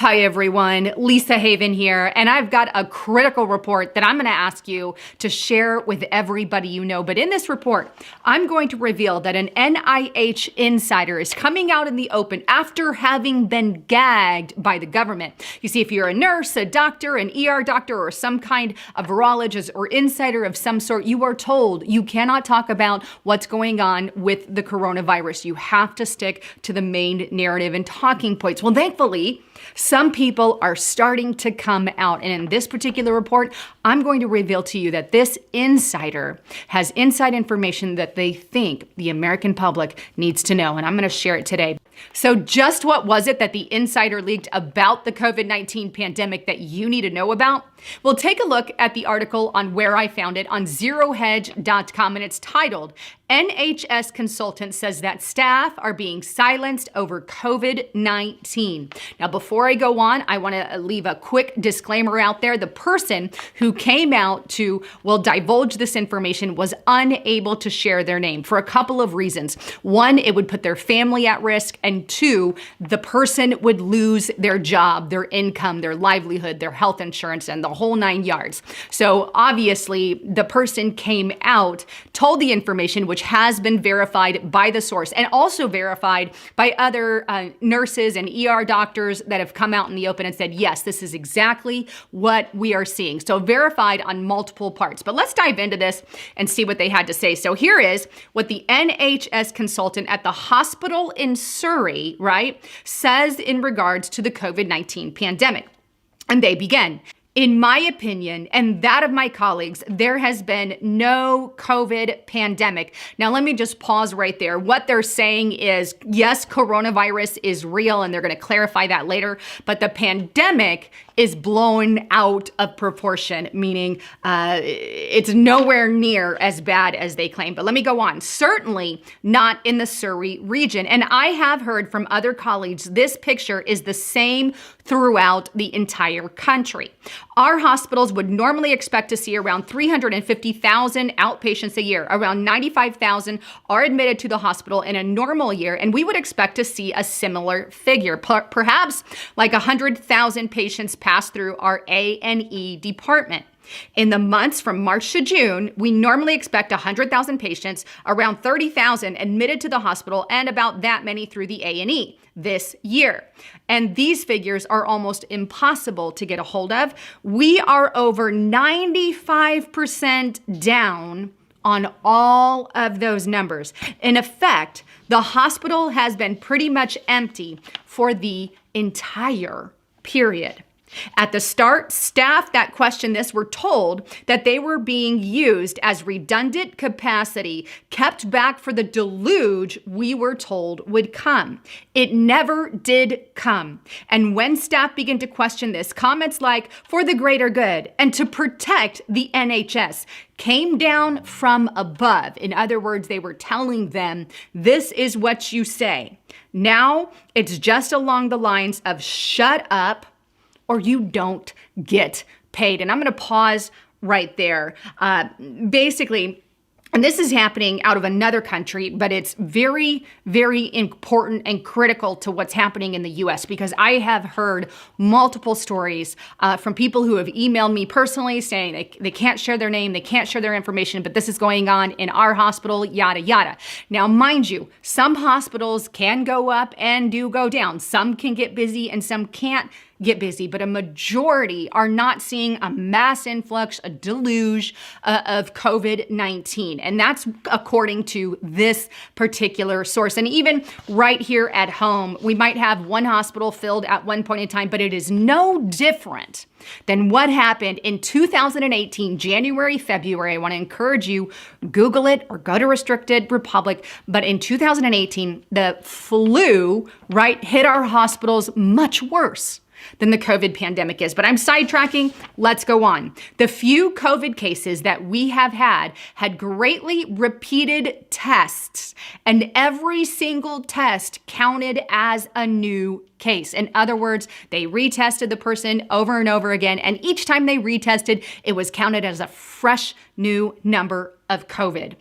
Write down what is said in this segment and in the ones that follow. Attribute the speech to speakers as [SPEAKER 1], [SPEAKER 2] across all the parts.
[SPEAKER 1] Hi everyone, Lisa Haven here, and I've got a critical report that I'm going to ask you to share with everybody you know. But in this report, I'm going to reveal that an NIH insider is coming out in the open after having been gagged by the government. You see, if you're a nurse, a doctor, an ER doctor, or some kind of virologist or insider of some sort, you are told you cannot talk about what's going on with the coronavirus. You have to stick to the main narrative and talking points. Well, thankfully, some people are starting to come out. And in this particular report, I'm going to reveal to you that this insider has inside information that they think the American public needs to know. And I'm going to share it today. So just what was it that the insider leaked about the COVID-19 pandemic that you need to know about? Well, take a look at the article on where I found it on zerohedge.com, and it's titled, NHS Consultant Says That Staff Are Being Silenced Over COVID-19. Now, before I go on, I want to leave a quick disclaimer out there. The person who came out to, divulge this information was unable to share their name for a couple of reasons. One, it would put their family at risk, and two, the person would lose their job, their income, their livelihood, their health insurance, and the whole 9 yards. So obviously, the person came out, told the information, which has been verified by the source and also verified by other nurses and ER doctors that have come out in the open and said, yes, this is exactly what we are seeing. So verified on multiple parts. But let's dive into this and see what they had to say. So here is what the NHS consultant at the hospital in Surrey, right, says in regards to the COVID-19 pandemic. And they begin. In my opinion, and that of my colleagues, there has been no COVID pandemic. Now, let me just pause right there. What they're saying is, yes, coronavirus is real, and they're going to clarify that later, but the pandemic is blown out of proportion, meaning it's nowhere near as bad as they claim. But let me go on. Certainly not in the Surrey region. And I have heard from other colleagues, this picture is the same throughout the entire country. Our hospitals would normally expect to see around 350,000 outpatients a year. Around 95,000 are admitted to the hospital in a normal year, and we would expect to see a similar figure. Perhaps like 100,000 patients pass through our A&E department. In the months from March to June, we normally expect 100,000 patients, around 30,000 admitted to the hospital, and about that many through the A&E this year. And these figures are almost impossible to get a hold of. We are over 95% down on all of those numbers. In effect, the hospital has been pretty much empty for the entire period. At the start, staff that questioned this were told that they were being used as redundant capacity, kept back for the deluge we were told would come. It never did come. And when staff began to question this, comments like, for the greater good and to protect the NHS, came down from above. In other words, they were telling them, this is what you say. Now, it's just along the lines of shut up, or you don't get paid. And I'm going to pause right there. Basically, and this is happening out of another country, but it's very, very important and critical to what's happening in the US, because I have heard multiple stories from people who have emailed me personally saying they can't share their name, they can't share their information, but this is going on in our hospital, yada, yada. Now, mind you, some hospitals can go up and do go down. Some can get busy and some can't get busy, but a majority are not seeing a mass influx, a deluge of COVID-19. And that's according to this particular source. And even right here at home, we might have one hospital filled at one point in time, but it is no different than what happened in 2018, January, February. I want to encourage you, Google it or go to Restricted Republic. But in 2018, the flu, right, hit our hospitals much worse than the COVID pandemic is. But I'm sidetracking. Let's go on. The few COVID cases that we have had greatly repeated tests, and every single test counted as a new case. In other words, they retested the person over and over again, and each time they retested, it was counted as a fresh new number of COVID.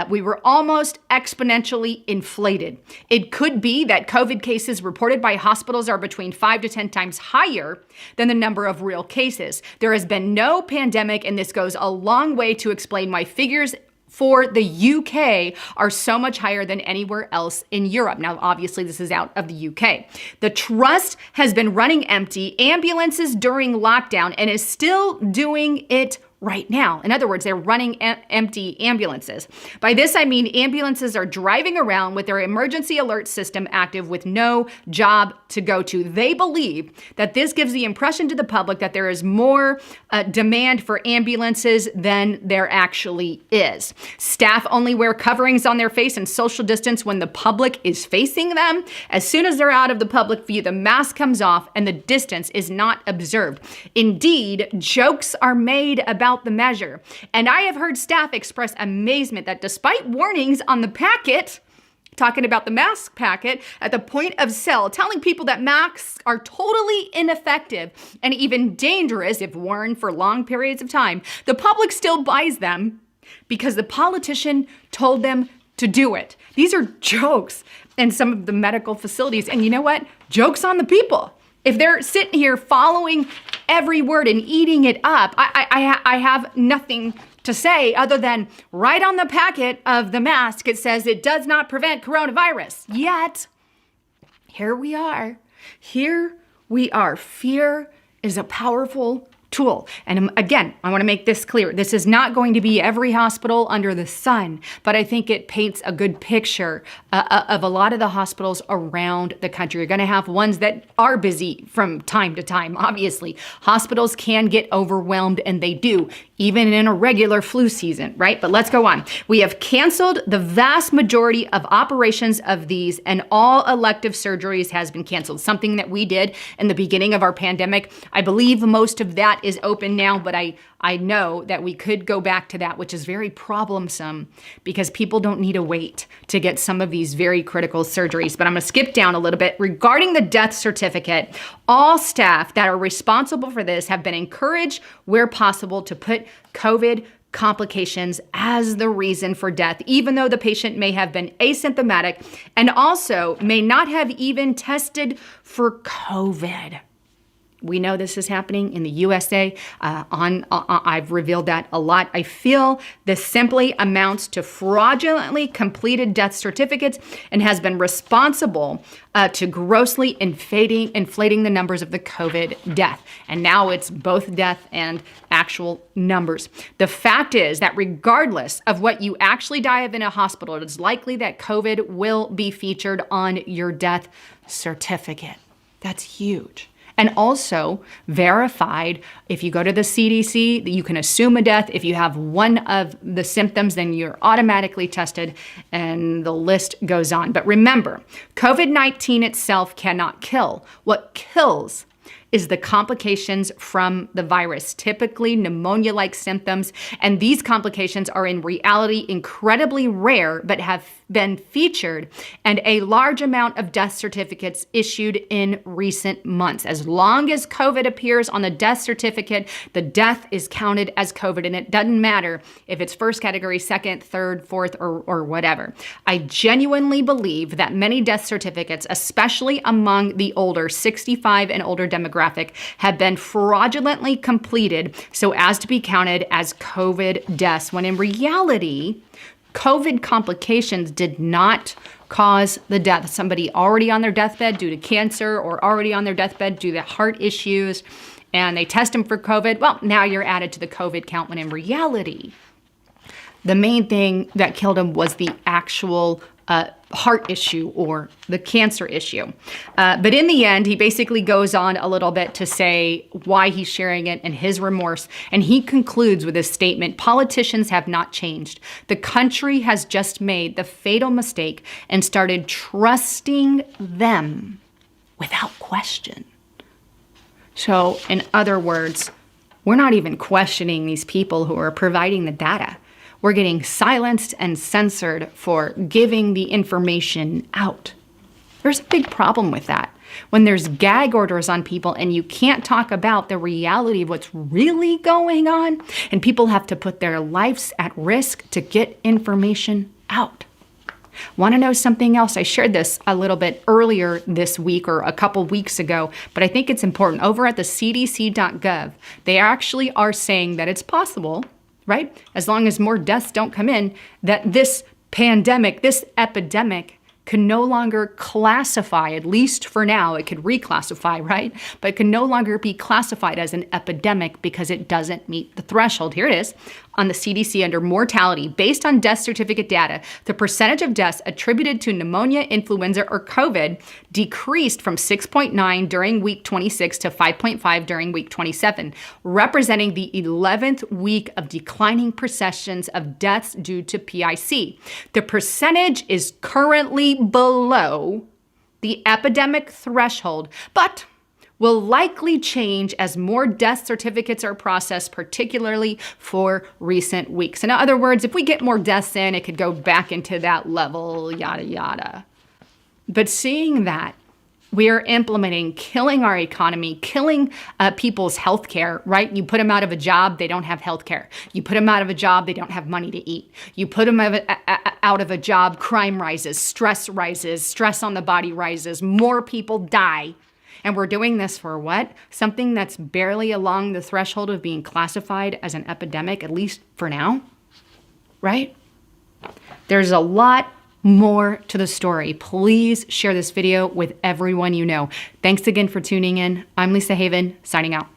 [SPEAKER 1] We were almost exponentially inflated. It could be that COVID cases reported by hospitals are between 5 to 10 times higher than the number of real cases. There has been no pandemic, and this goes a long way to explain why figures for the UK are so much higher than anywhere else in Europe. Now, obviously, this is out of the UK. The trust has been running empty ambulances during lockdown and is still doing it right now. In other words, they're running empty ambulances. By this, I mean ambulances are driving around with their emergency alert system active with no job to go to. They believe that this gives the impression to the public that there is more demand for ambulances than there actually is. Staff only wear coverings on their face and social distance when the public is facing them. As soon as they're out of the public view, the mask comes off and the distance is not observed. Indeed, jokes are made about the measure. And I have heard staff express amazement that despite warnings on the packet, talking about the mask packet at the point of sale, telling people that masks are totally ineffective and even dangerous if worn for long periods of time, the public still buys them because the politician told them to do it. These are jokes in some of the medical facilities. And you know what? Jokes on the people. If they're sitting here following every word and eating it up, I have nothing to say other than right on the packet of the mask, it says it does not prevent coronavirus. Yet, here we are. Here we are. Fear is a powerful tool. And again, I want to make this clear. This is not going to be every hospital under the sun, but I think it paints a good picture of a lot of the hospitals around the country. You're going to have ones that are busy from time to time. Obviously, hospitals can get overwhelmed, and they do, even in a regular flu season, right? But let's go on. We have canceled the vast majority of operations of these, and all elective surgeries has been canceled, something that we did in the beginning of our pandemic. I believe most of that is open now, but I know that we could go back to that, which is very problemsome because people don't need to wait to get some of these very critical surgeries. But I'm going to skip down a little bit. Regarding the death certificate, all staff that are responsible for this have been encouraged, where possible, to put COVID complications as the reason for death, even though the patient may have been asymptomatic and also may not have even tested for COVID. We know this is happening in the USA. I've revealed that a lot. I feel this simply amounts to fraudulently completed death certificates and has been responsible to grossly inflating the numbers of the COVID death. And now it's both death and actual numbers. The fact is that regardless of what you actually die of in a hospital, it is likely that COVID will be featured on your death certificate. That's huge. And also verified, if you go to the CDC, that you can assume a death. If you have one of the symptoms, then you're automatically tested, and the list goes on. But remember, COVID-19 itself cannot kill. What kills is the complications from the virus, typically pneumonia-like symptoms. And these complications are in reality incredibly rare, but have been featured, and a large amount of death certificates issued in recent months. As long as COVID appears on the death certificate, the death is counted as COVID, and it doesn't matter if it's first category, second, third, fourth, or whatever. I genuinely believe that many death certificates, especially among the older 65 and older demographic, have been fraudulently completed so as to be counted as COVID deaths, when in reality, COVID complications did not cause the death. Somebody already on their deathbed due to cancer, or already on their deathbed due to heart issues, and they test them for COVID. Well, now you're added to the COVID count, when in reality, the main thing that killed him was the actual heart issue or the cancer issue. But in the end, he basically goes on a little bit to say why he's sharing it and his remorse. And he concludes with this statement: politicians have not changed. The country has just made the fatal mistake and started trusting them without question. So in other words, we're not even questioning these people who are providing the data. We're getting silenced and censored for giving the information out. There's a big problem with that. when there's gag orders on people and you can't talk about the reality of what's really going on, and people have to put their lives at risk to get information out. Want to know something else? I shared this a little bit earlier this week or a couple weeks ago, but I think it's important. Over at the cdc.gov, they actually are saying that it's possible, right? As long as more deaths don't come in, that this pandemic, this epidemic can no longer classify, at least for now, it could reclassify, right? But it can no longer be classified as an epidemic because it doesn't meet the threshold. Here it is on the CDC under mortality. Based on death certificate data, the percentage of deaths attributed to pneumonia, influenza, or COVID decreased from 6.9 during week 26 to 5.5 during week 27, representing the 11th week of declining percentage of deaths due to PIC. The percentage is currently below the epidemic threshold, but will likely change as more death certificates are processed, particularly for recent weeks. In other words, if we get more deaths in, it could go back into that level, yada, yada. But seeing that we are implementing, killing our economy, killing people's health care, right? You put them out of a job, they don't have health care. You put them out of a job, they don't have money to eat. You put them out of a job, crime rises, stress on the body rises, more people die. And we're doing this for what? Something that's barely along the threshold of being classified as an epidemic, at least for now, right? There's a lot more to the story. Please share this video with everyone you know. Thanks again for tuning in. I'm Lisa Haven, signing out.